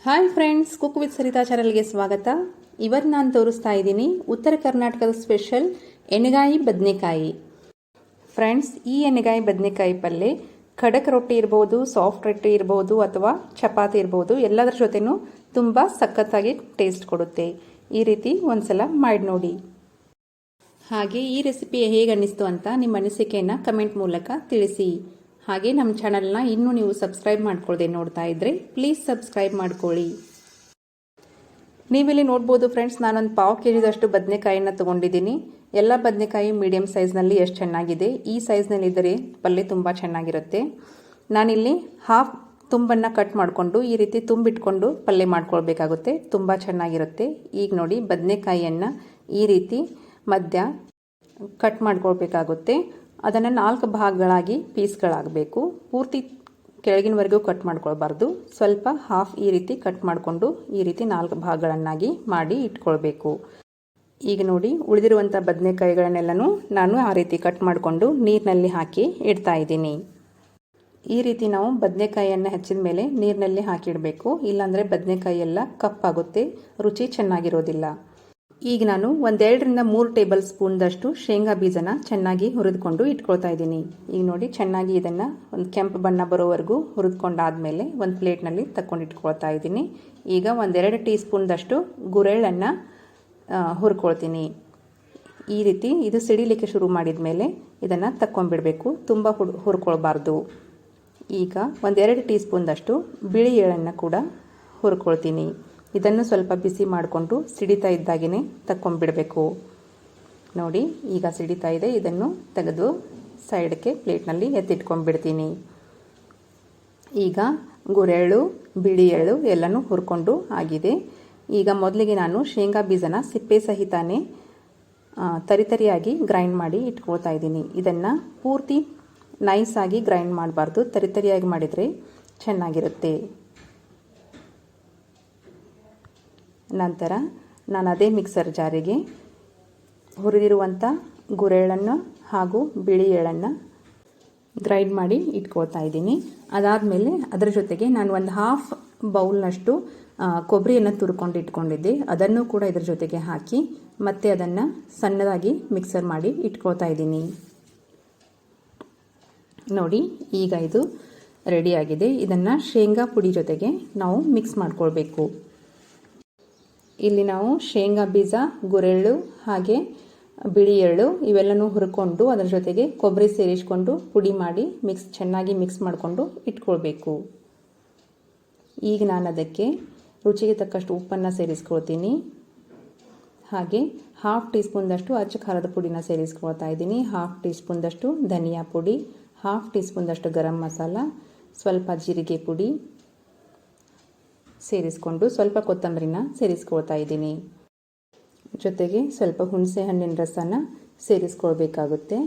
Hi friends, cook with Sarita ಚಾನಲ್ಗೆ ಸ್ವಾಗತ. ಇವತ್ತು ನಾನು ತೋರಿಸ್ತಾ ಇದ್ದೀನಿ ಉತ್ತರ ಕರ್ನಾಟಕದ ಸ್ಪೆಷಲ್ ಎಣ್ಣೆಗಾಯಿ ಬದನೆಕಾಯಿ. ಫ್ರೆಂಡ್ಸ್, ಈ ಎಣ್ಣೆಗಾಯಿ ಬದನೆಕಾಯಿ ಪಲ್ಯ ಖಡಕ್ ರೊಟ್ಟಿ ಇರ್ಬೋದು, ಸಾಫ್ಟ್ ರೊಟ್ಟಿ ಇರ್ಬೋದು ಅಥವಾ ಚಪಾತಿ ಇರ್ಬೋದು, ಎಲ್ಲದರ ಜೊತೆನೂ ತುಂಬ ಸಖತ್ತಾಗಿ ಟೇಸ್ಟ್ ಕೊಡುತ್ತೆ. ಈ ರೀತಿ ಒಂದ್ಸಲ ಮಾಡಿ ನೋಡಿ. ಹಾಗೆ ಈ ರೆಸಿಪಿ ಹೇಗೆ ಅನ್ನಿಸ್ತು ಅಂತ ನಿಮ್ಮ ಅನಿಸಿಕೆಯನ್ನು ಕಮೆಂಟ್ ಮೂಲಕ ತಿಳಿಸಿ. ಹಾಗೆ ನಮ್ಮ ಚಾನಲ್ನ ಇನ್ನೂ ನೀವು ಸಬ್ಸ್ಕ್ರೈಬ್ ಮಾಡ್ಕೊಳ್ಳದೆ ನೋಡ್ತಾ ಇದ್ದರೆ ಪ್ಲೀಸ್ ಸಬ್ಸ್ಕ್ರೈಬ್ ಮಾಡ್ಕೊಳ್ಳಿ. ನೀವಿಲ್ಲಿ ನೋಡ್ಬೋದು ಫ್ರೆಂಡ್ಸ್, ನಾನೊಂದು 1/2 kg ಬದನೆಕಾಯಿನ ತೊಗೊಂಡಿದ್ದೀನಿ. ಎಲ್ಲ ಬದನೆಕಾಯಿ ಮೀಡಿಯಮ್ ಸೈಜ್ನಲ್ಲಿ ಎಷ್ಟು ಚೆನ್ನಾಗಿದೆ. ಈ ಸೈಜ್ನಲ್ಲಿದ್ದರೆ ಪಲ್ಯ ತುಂಬ ಚೆನ್ನಾಗಿರುತ್ತೆ. ನಾನಿಲ್ಲಿ ಹಾಫ್ ತುಂಬನ್ನು ಕಟ್ ಮಾಡಿಕೊಂಡು ಈ ರೀತಿ ತುಂಬಿಟ್ಕೊಂಡು ಪಲ್ಯ ಮಾಡ್ಕೊಳ್ಬೇಕಾಗುತ್ತೆ. ತುಂಬ ಚೆನ್ನಾಗಿರುತ್ತೆ. ಈಗ ನೋಡಿ, ಬದನೆಕಾಯಿಯನ್ನು ಈ ರೀತಿ ಮಧ್ಯ ಕಟ್ ಮಾಡ್ಕೊಳ್ಬೇಕಾಗುತ್ತೆ. ಅದನ್ನು 4 ಭಾಗಗಳಾಗಿ ಪೀಸ್ಗಳಾಗಬೇಕು. ಪೂರ್ತಿ ಕೆಳಗಿನವರೆಗೂ ಕಟ್ ಮಾಡ್ಕೊಳ್ಬಾರ್ದು. ಸ್ವಲ್ಪ ಹಾಫ್ ಈ ರೀತಿ ಕಟ್ ಮಾಡಿಕೊಂಡು ಈ ರೀತಿ 4 ಭಾಗಗಳನ್ನಾಗಿ ಮಾಡಿ ಇಟ್ಕೊಳ್ಬೇಕು. ಈಗ ನೋಡಿ, ಉಳಿದಿರುವಂಥ ಬದನೆಕಾಯಿಗಳನ್ನೆಲ್ಲನೂ ನಾನು ಆ ರೀತಿ ಕಟ್ ಮಾಡಿಕೊಂಡು ನೀರಿನಲ್ಲಿ ಹಾಕಿ ಇಡ್ತಾ ಇದ್ದೀನಿ. ಈ ರೀತಿ ನಾವು ಬದನೆಕಾಯಿಯನ್ನು ಹೆಚ್ಚಿದ ಮೇಲೆ ನೀರಿನಲ್ಲಿ ಹಾಕಿಡಬೇಕು. ಇಲ್ಲಾಂದರೆ ಬದನೆಕಾಯಿ ಎಲ್ಲ ಕಪ್ಪಾಗುತ್ತೆ, ರುಚಿ ಚೆನ್ನಾಗಿರೋದಿಲ್ಲ. ಈಗ ನಾನು 1-2-3 ಟೇಬಲ್ ಸ್ಪೂನ್ದಷ್ಟು ಶೇಂಗಾ ಬೀಜನ ಚೆನ್ನಾಗಿ ಹುರಿದುಕೊಂಡು ಇಟ್ಕೊಳ್ತಾ ಇದ್ದೀನಿ. ಈಗ ನೋಡಿ, ಚೆನ್ನಾಗಿ ಇದನ್ನು ಒಂದು ಕೆಂಪು ಬಣ್ಣ ಬರೋವರೆಗೂ ಹುರಿದುಕೊಂಡಾದಮೇಲೆ ಒಂದು ಪ್ಲೇಟ್ನಲ್ಲಿ ತಗೊಂಡು ಇಟ್ಕೊಳ್ತಾ ಇದ್ದೀನಿ. ಈಗ 1-2 ಟೀ ಸ್ಪೂನ್ದಷ್ಟು ಗುರೆಳ್ಳನ್ನು ಹುರ್ಕೊಳ್ತೀನಿ. ಈ ರೀತಿ ಇದು ಸಿಡಿಲಿಕ್ಕೆ ಶುರು ಮಾಡಿದ ಮೇಲೆ ಇದನ್ನು ತಕ್ಕೊಂಡ್ಬಿಡಬೇಕು, ತುಂಬ ಹುರ್ಕೊಳ್ಬಾರ್ದು. ಈಗ 1-2 ಟೀ ಸ್ಪೂನ್ದಷ್ಟು ಬಿಳಿ ಎಳ್ಳನ್ನು ಕೂಡ ಹುರ್ಕೊಳ್ತೀನಿ. ಇದನ್ನು ಸ್ವಲ್ಪ ಬಿಸಿ ಮಾಡಿಕೊಂಡು ಸಿಡಿತಾ ಇದ್ದಾಗೇ ತಕ್ಕೊಂಡ್ಬಿಡಬೇಕು. ನೋಡಿ, ಈಗ ಸಿಡಿತಾ ಇದೆ. ಇದನ್ನು ತೆಗೆದು ಸೈಡ್ಗೆ ಪ್ಲೇಟ್ನಲ್ಲಿ ಎತ್ತಿಟ್ಕೊಂಡ್ಬಿಡ್ತೀನಿ. ಈಗ ಗುರೆಳ್ಳು, ಬಿಳಿ ಎಳ್ಳು ಎಲ್ಲನೂ ಹುರ್ಕೊಂಡು ಆಗಿದೆ. ಈಗ ಮೊದಲಿಗೆ ನಾನು ಶೇಂಗಾ ಬೀಜನ ಸಿಪ್ಪೆ ಸಹಿತಾನೇ ತರಿತರಿಯಾಗಿ ಗ್ರೈಂಡ್ ಮಾಡಿ ಇಟ್ಕೊಳ್ತಾ ಇದ್ದೀನಿ. ಇದನ್ನು ಪೂರ್ತಿ ನೈಸಾಗಿ ಗ್ರೈಂಡ್ ಮಾಡಬಾರ್ದು, ತರಿತರಿಯಾಗಿ ಮಾಡಿದರೆ ಚೆನ್ನಾಗಿರುತ್ತೆ. ನಂತರ ನಾನು ಅದೇ ಮಿಕ್ಸರ್ ಜಾರಿಗೆ ಹುರಿದಿರುವಂಥ ಗುರೆಳ್ಳನ್ನು ಹಾಗೂ ಬಿಳಿ ಎಳ್ಳನ್ನು ಗ್ರೈಂಡ್ ಮಾಡಿ ಇಟ್ಕೊಳ್ತಾ ಇದ್ದೀನಿ. ಅದಾದಮೇಲೆ ಅದರ ಜೊತೆಗೆ ನಾನು ಒಂದು ಹಾಫ್ ಬೌಲ್ನಷ್ಟು ಕೊಬ್ಬರಿಯನ್ನು ತುರ್ಕೊಂಡು ಇಟ್ಕೊಂಡಿದ್ದೆ. ಅದನ್ನು ಕೂಡ ಇದರ ಜೊತೆಗೆ ಹಾಕಿ ಮತ್ತೆ ಅದನ್ನು ಸಣ್ಣದಾಗಿ ಮಿಕ್ಸರ್ ಮಾಡಿ ಇಟ್ಕೊಳ್ತಾ ಇದ್ದೀನಿ. ನೋಡಿ, ಈಗ ಇದು ರೆಡಿಯಾಗಿದೆ. ಇದನ್ನು ಶೇಂಗಾ ಪುಡಿ ಜೊತೆಗೆ ನಾವು ಮಿಕ್ಸ್ ಮಾಡ್ಕೊಳ್ಬೇಕು. ಇಲ್ಲಿ ನಾವು ಶೇಂಗಾ ಬೀಜ, ಗುರೆಳ್ಳು ಹಾಗೆ ಬಿಳಿ ಎಳ್ಳು ಇವೆಲ್ಲನೂ ಹುರ್ಕೊಂಡು ಅದರ ಜೊತೆಗೆ ಕೊಬ್ಬರಿ ಸೇರಿಸ್ಕೊಂಡು ಪುಡಿ ಮಾಡಿ ಚೆನ್ನಾಗಿ ಮಿಕ್ಸ್ ಮಾಡಿಕೊಂಡು ಇಟ್ಕೊಳ್ಬೇಕು. ಈಗ ನಾನು ಅದಕ್ಕೆ ರುಚಿಗೆ ತಕ್ಕಷ್ಟು ಉಪ್ಪನ್ನು ಸೇರಿಸ್ಕೊಳ್ತೀನಿ. ಹಾಗೆ ಹಾಫ್ ಟೀ ಸ್ಪೂನ್ದಷ್ಟು ಅಚ್ಚ ಖಾರದ ಪುಡಿನ ಸೇರಿಸ್ಕೊಳ್ತಾ ಇದ್ದೀನಿ. ಹಾಫ್ ಟೀ ಸ್ಪೂನ್ದಷ್ಟು ಧನಿಯಾ ಪುಡಿ, ಹಾಫ್ ಟೀ ಸ್ಪೂನ್ದಷ್ಟು ಗರಂ ಮಸಾಲ, ಸ್ವಲ್ಪ ಜೀರಿಗೆ ಪುಡಿ ಸೇರಿಸ್ಕೊಂಡು ಸ್ವಲ್ಪ ಕೊತ್ತಂಬರಿನ ಸೇರಿಸ್ಕೊಳ್ತಾ ಇದ್ದೀನಿ. ಜೊತೆಗೆ ಸ್ವಲ್ಪ ಹುಣಸೆ ಹಣ್ಣಿನ ರಸನ ಸೇರಿಸ್ಕೊಳ್ಬೇಕಾಗುತ್ತೆ.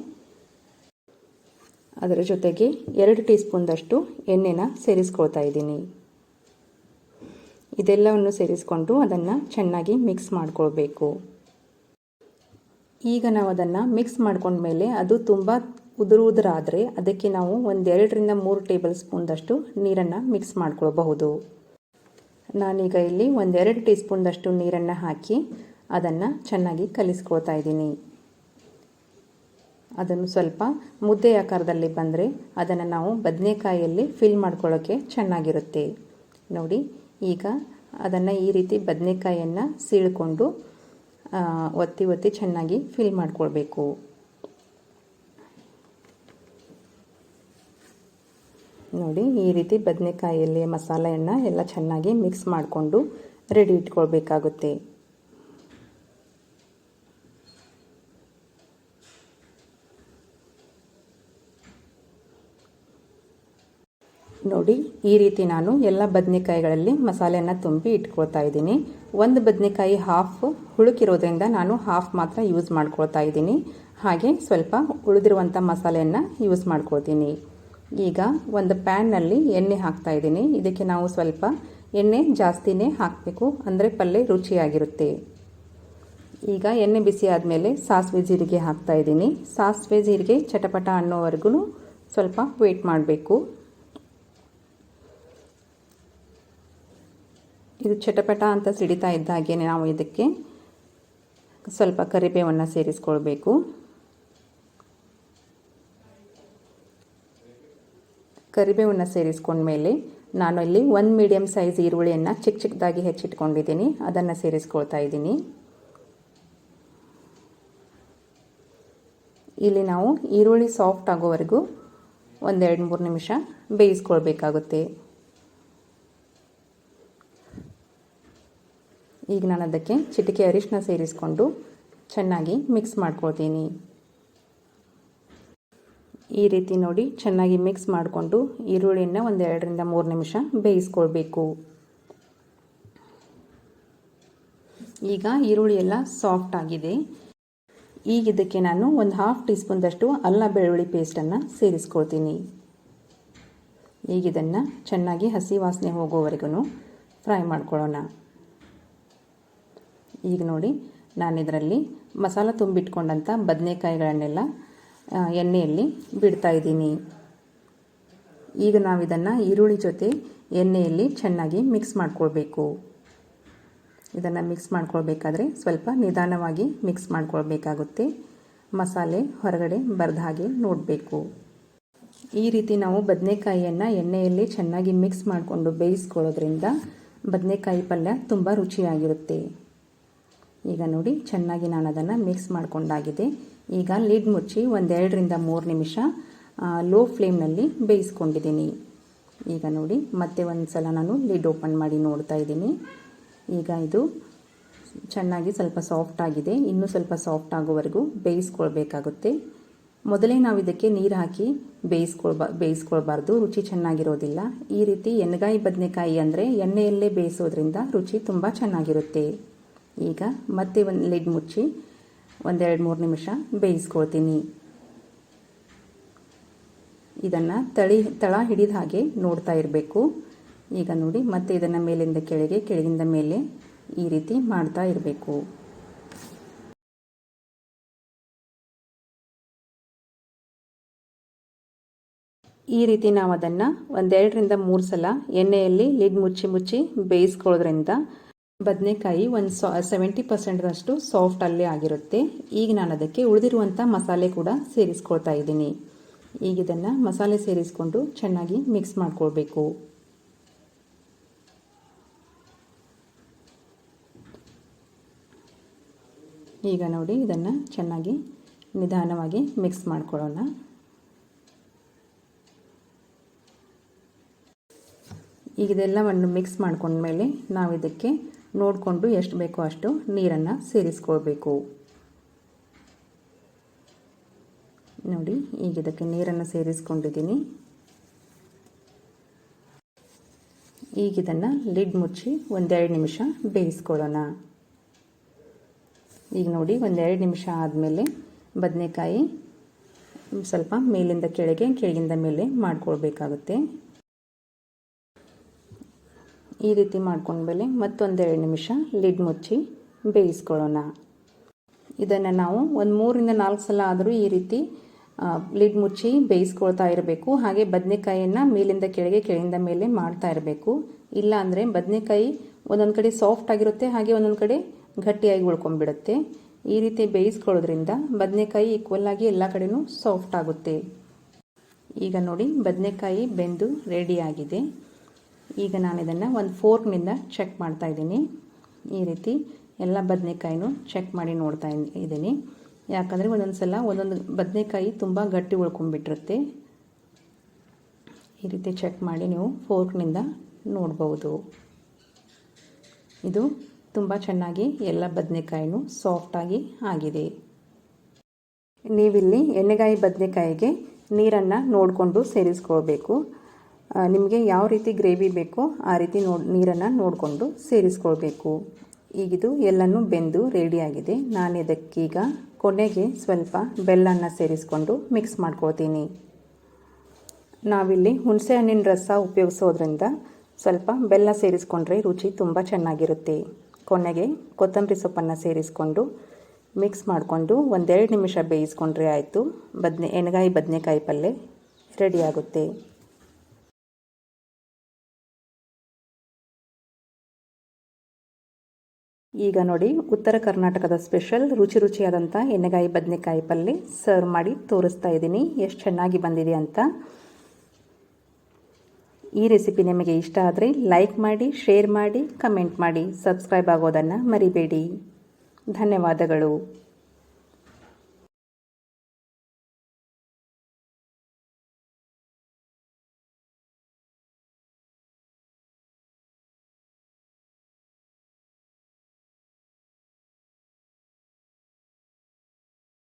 ಅದರ ಜೊತೆಗೆ 2 ಟೀ ಸ್ಪೂನ್ದಷ್ಟು ಎಣ್ಣೆನ ಸೇರಿಸ್ಕೊಳ್ತಾ ಇದ್ದೀನಿ. ಇದೆಲ್ಲವನ್ನು ಸೇರಿಸ್ಕೊಂಡು ಅದನ್ನು ಚೆನ್ನಾಗಿ ಮಿಕ್ಸ್ ಮಾಡ್ಕೊಳ್ಬೇಕು. ಈಗ ನಾವು ಅದನ್ನು ಮಿಕ್ಸ್ ಮಾಡ್ಕೊಂಡ್ಮೇಲೆ ಅದು ತುಂಬ ಉದುರಾದರೆ ಅದಕ್ಕೆ ನಾವು 1-2-3 ಟೇಬಲ್ ಸ್ಪೂನ್ದಷ್ಟು ನೀರನ್ನು ಮಿಕ್ಸ್ ಮಾಡ್ಕೊಳ್ಬಹುದು. ನಾನೀಗ ಇಲ್ಲಿ 1-2 ಟೀ ಸ್ಪೂನ್ದಷ್ಟು ನೀರನ್ನು ಹಾಕಿ ಅದನ್ನು ಚೆನ್ನಾಗಿ ಕಲಿಸ್ಕೊಳ್ತಾ ಇದ್ದೀನಿ. ಅದನ್ನು ಸ್ವಲ್ಪ ಮುದ್ದೆ ಆಕಾರದಲ್ಲಿ ಬಂದರೆ ಅದನ್ನು ನಾವು ಬದನೆಕಾಯಿಯಲ್ಲಿ ಫಿಲ್ ಮಾಡ್ಕೊಳ್ಳೋಕ್ಕೆ ಚೆನ್ನಾಗಿರುತ್ತೆ. ನೋಡಿ, ಈಗ ಅದನ್ನು ಈ ರೀತಿ ಬದನೆಕಾಯಿಯನ್ನು ಸೀಳ್ಕೊಂಡು ಒತ್ತಿ ಚೆನ್ನಾಗಿ ಫಿಲ್ ಮಾಡ್ಕೊಳ್ಬೇಕು. ನೋಡಿ, ಈ ರೀತಿ ಬದನೆಕಾಯಿಯಲ್ಲಿ ಮಸಾಲೆಯನ್ನು ಎಲ್ಲ ಚೆನ್ನಾಗಿ ಮಿಕ್ಸ್ ಮಾಡಿಕೊಂಡು ರೆಡಿ ಇಟ್ಕೊಳ್ಬೇಕಾಗುತ್ತೆ. ನೋಡಿ, ಈ ರೀತಿ ನಾನು ಎಲ್ಲ ಬದನೆಕಾಯಿಗಳಲ್ಲಿ ಮಸಾಲೆಯನ್ನು ತುಂಬಿ ಇಟ್ಕೊಳ್ತಾ ಇದ್ದೀನಿ. ಒಂದು ಬದನೆಕಾಯಿ ಹಾಫ್ ಹುಳುಕಿರೋದ್ರಿಂದ ನಾನು ಹಾಫ್ ಮಾತ್ರ ಯೂಸ್ ಮಾಡ್ಕೊಳ್ತಾ ಇದ್ದೀನಿ. ಹಾಗೆ ಸ್ವಲ್ಪ ಉಳಿದಿರುವಂಥ ಮಸಾಲೆಯನ್ನು ಯೂಸ್ ಮಾಡ್ಕೊಳ್ತೀನಿ. ಈಗ ಒಂದು ಪ್ಯಾನ್ನಲ್ಲಿ ಎಣ್ಣೆ ಹಾಕ್ತಾ ಇದ್ದೀನಿ. ಇದಕ್ಕೆ ನಾವು ಸ್ವಲ್ಪ ಎಣ್ಣೆ ಜಾಸ್ತಿನೇ ಹಾಕಬೇಕು, ಅಂದರೆ ಪಲ್ಯ ರುಚಿಯಾಗಿರುತ್ತೆ. ಈಗ ಎಣ್ಣೆ ಬಿಸಿ ಆದಮೇಲೆ ಸಾಸಿವೆ ಜೀರಿಗೆ ಹಾಕ್ತಾ ಇದ್ದೀನಿ. ಸಾಸಿವೆ ಜೀರಿಗೆ ಚಟಪಟ ಅನ್ನೋವರೆಗೂ ಸ್ವಲ್ಪ ವೇಟ್ ಮಾಡಬೇಕು. ಇದು ಚಟಪಟ ಅಂತ ಸಿಡಿತಾ ಇದ್ದ ಹಾಗೆ ನಾವು ಇದಕ್ಕೆ ಸ್ವಲ್ಪ ಕರಿಬೇವನ್ನು ಸೇರಿಸ್ಕೊಳ್ಬೇಕು. ಕರಿಬೇವನ್ನು ಸೇರಿಸ್ಕೊಂಡ್ಮೇಲೆ ನಾನು ಇಲ್ಲಿ 1 ಮೀಡಿಯಮ್ ಸೈಜ್ ಈರುಳ್ಳಿಯನ್ನು ಚಿಕ್ಕದಾಗಿ ಹೆಚ್ಚಿಟ್ಕೊಂಡಿದ್ದೀನಿ, ಅದನ್ನು ಸೇರಿಸ್ಕೊಳ್ತಾ ಇದ್ದೀನಿ. ಇಲ್ಲಿ ನಾವು ಈರುಳ್ಳಿ ಸಾಫ್ಟ್ ಆಗೋವರೆಗೂ 1-2-3 ನಿಮಿಷ ಬೇಯಿಸ್ಕೊಳ್ಬೇಕಾಗುತ್ತೆ. ಈಗ ನಾನು ಅದಕ್ಕೆ ಚಿಟಿಕೆ ಅರಿಶಿನ ಸೇರಿಸ್ಕೊಂಡು ಚೆನ್ನಾಗಿ ಮಿಕ್ಸ್ ಮಾಡ್ಕೊಳ್ತೀನಿ. ಈ ರೀತಿ ನೋಡಿ ಚೆನ್ನಾಗಿ ಮಿಕ್ಸ್ ಮಾಡಿಕೊಂಡು ಈರುಳ್ಳಿಯನ್ನು 1-2-3 ನಿಮಿಷ ಬೇಯಿಸ್ಕೊಳ್ಬೇಕು. ಈಗ ಈರುಳ್ಳಿ ಎಲ್ಲ ಸಾಫ್ಟ್ ಆಗಿದೆ. ಈಗ ಇದಕ್ಕೆ ನಾನು 1/2 ಟೀ ಸ್ಪೂನ್ದಷ್ಟು ಅಲ್ಲ ಬೆಳ್ಳುಳ್ಳಿ ಪೇಸ್ಟನ್ನು ಸೇರಿಸ್ಕೊಳ್ತೀನಿ. ಈಗ ಇದನ್ನು ಚೆನ್ನಾಗಿ ಹಸಿ ವಾಸನೆ ಹೋಗೋವರೆಗೂ ಫ್ರೈ ಮಾಡ್ಕೊಳ್ಳೋಣ. ಈಗ ನೋಡಿ ನಾನು ಇದರಲ್ಲಿ ಮಸಾಲ ತುಂಬಿಟ್ಕೊಂಡಂಥ ಬದನೆಕಾಯಿಗಳನ್ನೆಲ್ಲ ಎಣ್ಣೆಯಲ್ಲಿ ಬಿಡ್ತಾ ಇದ್ದೀನಿ. ಈಗ ನಾವು ಇದನ್ನು ಈರುಳ್ಳಿ ಜೊತೆ ಎಣ್ಣೆಯಲ್ಲಿ ಚೆನ್ನಾಗಿ ಮಿಕ್ಸ್ ಮಾಡ್ಕೊಳ್ಬೇಕು. ಇದನ್ನು ಮಿಕ್ಸ್ ಮಾಡ್ಕೊಳ್ಬೇಕಾದ್ರೆ ಸ್ವಲ್ಪ ನಿಧಾನವಾಗಿ ಮಿಕ್ಸ್ ಮಾಡ್ಕೊಳ್ಬೇಕಾಗುತ್ತೆ. ಮಸಾಲೆ ಹೊರಗಡೆ ಬರದ ಹಾಗೆ ನೋಡಬೇಕು. ಈ ರೀತಿ ನಾವು ಬದನೆಕಾಯಿಯನ್ನು ಎಣ್ಣೆಯಲ್ಲಿ ಚೆನ್ನಾಗಿ ಮಿಕ್ಸ್ ಮಾಡಿಕೊಂಡು ಬೇಯಿಸ್ಕೊಳ್ಳೋದ್ರಿಂದ ಬದನೆಕಾಯಿ ಪಲ್ಯ ತುಂಬ ರುಚಿಯಾಗಿರುತ್ತೆ. ಈಗ ನೋಡಿ ಚೆನ್ನಾಗಿ ನಾನು ಅದನ್ನು ಮಿಕ್ಸ್ ಮಾಡಿಕೊಂಡಾಗಿದೆ. ಈಗ ಲಿಡ್ ಮುಚ್ಚಿ 1-2-3 ನಿಮಿಷ ಲೋ ಫ್ಲೇಮ್ನಲ್ಲಿ ಬೇಯಿಸ್ಕೊಂಡಿದ್ದೀನಿ. ಈಗ ನೋಡಿ ಮತ್ತೆ ಒಂದು ಸಲ ನಾನು ಲಿಡ್ ಓಪನ್ ಮಾಡಿ ನೋಡ್ತಾ ಇದ್ದೀನಿ. ಈಗ ಇದು ಚೆನ್ನಾಗಿ ಸ್ವಲ್ಪ ಸಾಫ್ಟ್ ಆಗಿದೆ. ಇನ್ನೂ ಸ್ವಲ್ಪ ಸಾಫ್ಟ್ ಆಗೋವರೆಗೂ ಬೇಯಿಸ್ಕೊಳ್ಬೇಕಾಗುತ್ತೆ. ಮೊದಲೇ ನಾವು ಇದಕ್ಕೆ ನೀರು ಹಾಕಿ ಬೇಯಿಸ್ಕೊಳ್ಬಾರ್ದು, ರುಚಿ ಚೆನ್ನಾಗಿರೋದಿಲ್ಲ. ಈ ರೀತಿ ಎಣ್ಗಾಯಿ ಬದನೆಕಾಯಿ ಅಂದರೆ ಎಣ್ಣೆಯಲ್ಲೇ ಬೇಯಿಸೋದ್ರಿಂದ ರುಚಿ ತುಂಬ ಚೆನ್ನಾಗಿರುತ್ತೆ. ಈಗ ಮತ್ತೆ ಒಂದು ಲಿಡ್ ಮುಚ್ಚಿ 1-2-3 ನಿಮಿಷ ಬೇಯಿಸ್ಕೊಳ್ತೀನಿ. ಇದನ್ನು ತಳ ಹಿಡಿದ ಹಾಗೆ ನೋಡ್ತಾ ಇರಬೇಕು. ಈಗ ನೋಡಿ ಮತ್ತೆ ಇದನ್ನು ಮೇಲಿಂದ ಕೆಳಗೆ, ಕೆಳಗಿಂದ ಮೇಲೆ ಈ ರೀತಿ ಮಾಡ್ತಾ ಇರಬೇಕು. ಈ ರೀತಿ ನಾವು ಅದನ್ನು 1-2-3 ಸಲ ಎಣ್ಣೆಯಲ್ಲಿ ಲಿಡ್ ಮುಚ್ಚಿ ಬೇಯಿಸ್ಕೊಳ್ಳೋದ್ರಿಂದ ಬದನೆಕಾಯಿ 70% ಸಾಫ್ಟ್ ಅಲ್ಲೇ ಆಗಿರುತ್ತೆ. ಈಗ ನಾನು ಅದಕ್ಕೆ ಉಳಿದಿರುವಂಥ ಮಸಾಲೆ ಕೂಡ ಸೇರಿಸ್ಕೊಳ್ತಾ ಇದ್ದೀನಿ. ಈಗ ಇದನ್ನು ಮಸಾಲೆ ಸೇರಿಸ್ಕೊಂಡು ಚೆನ್ನಾಗಿ ಮಿಕ್ಸ್ ಮಾಡ್ಕೊಳ್ಬೇಕು. ಈಗ ನೋಡಿ ಇದನ್ನು ಚೆನ್ನಾಗಿ ನಿಧಾನವಾಗಿ ಮಿಕ್ಸ್ ಮಾಡ್ಕೊಳ್ಳೋಣ. ಈಗ ಇದೆಲ್ಲವನ್ನು ಮಿಕ್ಸ್ ಮಾಡ್ಕೊಂಡ್ಮೇಲೆ ನಾವು ಇದಕ್ಕೆ ನೋಡಿಕೊಂಡು ಎಷ್ಟು ಬೇಕೋ ಅಷ್ಟು ನೀರನ್ನು ಸೇರಿಸ್ಕೊಳ್ಬೇಕು. ನೋಡಿ ಈಗ ಇದಕ್ಕೆ ನೀರನ್ನು ಸೇರಿಸ್ಕೊಂಡಿದ್ದೀನಿ. ಈಗ ಇದನ್ನು ಲಿಡ್ ಮುಚ್ಚಿ 1-2 ನಿಮಿಷ ಬೇಯಿಸ್ಕೊಳ್ಳೋಣ. ಈಗ ನೋಡಿ 1-2 ನಿಮಿಷ ಆದಮೇಲೆ ಬದನೆಕಾಯಿ ಸ್ವಲ್ಪ ಮೇಲಿಂದ ಕೆಳಗೆ, ಕೆಳಗಿಂದ ಮೇಲೆ ಮಾಡ್ಕೊಳ್ಬೇಕಾಗುತ್ತೆ. ಈ ರೀತಿ ಮಾಡ್ಕೊಂಡ್ಮೇಲೆ ಮತ್ತೊಂದೆರಡು ನಿಮಿಷ ಲಿಡ್ ಮುಚ್ಚಿ ಬೇಯಿಸ್ಕೊಳ್ಳೋಣ. ಇದನ್ನು ನಾವು 3-4 ಸಲ ಆದರೂ ಈ ರೀತಿ ಲಿಡ್ ಮುಚ್ಚಿ ಬೇಯಿಸ್ಕೊಳ್ತಾ ಇರಬೇಕು. ಹಾಗೆ ಬದನೆಕಾಯಿಯನ್ನು ಮೇಲಿಂದ ಕೆಳಗೆ, ಕೆಳಗಿಂದ ಮೇಲೆ ಮಾಡ್ತಾ ಇರಬೇಕು. ಇಲ್ಲ ಅಂದರೆ ಬದನೆಕಾಯಿ ಒಂದೊಂದು ಕಡೆ ಸಾಫ್ಟ್ ಆಗಿರುತ್ತೆ, ಹಾಗೆ ಒಂದೊಂದು ಕಡೆ ಗಟ್ಟಿಯಾಗಿ ಉಳ್ಕೊಂಡ್ಬಿಡುತ್ತೆ. ಈ ರೀತಿ ಬೇಯಿಸ್ಕೊಳ್ಳೋದ್ರಿಂದ ಬದನೆಕಾಯಿ ಈಕ್ವಲ್ ಆಗಿ ಎಲ್ಲ ಕಡೆನೂ ಸಾಫ್ಟ್ ಆಗುತ್ತೆ. ಈಗ ನೋಡಿ ಬದನೆಕಾಯಿ ಬೆಂದು ರೆಡಿಯಾಗಿದೆ. ಈಗ ನಾನು ಇದನ್ನು ಒಂದು ಫೋರ್ಕ್ನಿಂದ ಚೆಕ್ ಮಾಡ್ತಾ ಇದ್ದೀನಿ. ಈ ರೀತಿ ಎಲ್ಲ ಬದನೆಕಾಯಿನೂ ಚೆಕ್ ಮಾಡಿ ನೋಡ್ತಾ ಇದ್ದೀನಿ. ಯಾಕಂದರೆ ಒಂದೊಂದು ಸಲ ಒಂದೊಂದು ಬದನೆಕಾಯಿ ತುಂಬ ಗಟ್ಟಿ ಉಳ್ಕೊಂಡ್ಬಿಟ್ಟಿರುತ್ತೆ. ಈ ರೀತಿ ಚೆಕ್ ಮಾಡಿ ನೀವು ಫೋರ್ಕ್ನಿಂದ ನೋಡ್ಬೋದು. ಇದು ತುಂಬ ಚೆನ್ನಾಗಿ ಎಲ್ಲ ಬದನೆಕಾಯಿನೂ ಸಾಫ್ಟಾಗಿ ಆಗಿದೆ. ನೀವಿಲ್ಲಿ ಎಣ್ಣೆಗಾಯಿ ಬದನೆಕಾಯಿಗೆ ನೀರನ್ನು ನೋಡಿಕೊಂಡು ಸೇರಿಸ್ಕೊಳ್ಬೇಕು. ನಿಮಗೆ ಯಾವ ರೀತಿ ಗ್ರೇವಿ ಬೇಕೋ ಆ ರೀತಿ ನೀರನ್ನು ನೋಡಿಕೊಂಡು ಸೇರಿಸ್ಕೊಳ್ಬೇಕು. ಈಗಿದು ಎಲ್ಲನೂ ಬೆಂದು ರೆಡಿಯಾಗಿದೆ. ನಾನು ಇದಕ್ಕೀಗ ಕೊನೆಗೆ ಸ್ವಲ್ಪ ಬೆಲ್ಲನ ಸೇರಿಸ್ಕೊಂಡು ಮಿಕ್ಸ್ ಮಾಡ್ಕೊಳ್ತೀನಿ. ನಾವಿಲ್ಲಿ ಹುಣಸೆ ಹಣ್ಣಿನ ರಸ ಉಪಯೋಗಿಸೋದ್ರಿಂದ ಸ್ವಲ್ಪ ಬೆಲ್ಲ ಸೇರಿಸ್ಕೊಂಡ್ರೆ ರುಚಿ ತುಂಬ ಚೆನ್ನಾಗಿರುತ್ತೆ. ಕೊನೆಗೆ ಕೊತ್ತಂಬರಿ ಸೊಪ್ಪನ್ನು ಸೇರಿಸ್ಕೊಂಡು ಮಿಕ್ಸ್ ಮಾಡಿಕೊಂಡು 1-2 ನಿಮಿಷ ಬೇಯಿಸ್ಕೊಂಡ್ರೆ ಆಯಿತು. ಎಣ್ಗಾಯಿ ಬದನೆಕಾಯಿ ಪಲ್ಯ ರೆಡಿಯಾಗುತ್ತೆ. ಈಗ ನೋಡಿ ಉತ್ತರ ಕರ್ನಾಟಕದ ಸ್ಪೆಷಲ್ ರುಚಿ ರುಚಿಯಾದಂಥ ಎಣ್ಣೆಗಾಯಿ ಬದನೆಕಾಯಿ ಪಲ್ಯ ಸರ್ವ್ ಮಾಡಿ ತೋರಿಸ್ತಾ ಇದ್ದೀನಿ ಎಷ್ಟು ಚೆನ್ನಾಗಿ ಬಂದಿದೆ ಅಂತ. ಈ ರೆಸಿಪಿ ನಿಮಗೆ ಇಷ್ಟ ಆದರೆ ಲೈಕ್ ಮಾಡಿ, ಶೇರ್ ಮಾಡಿ, ಕಮೆಂಟ್ ಮಾಡಿ, ಸಬ್ಸ್ಕ್ರೈಬ್ ಆಗೋದನ್ನು ಮರಿಬೇಡಿ. ಧನ್ಯವಾದಗಳು.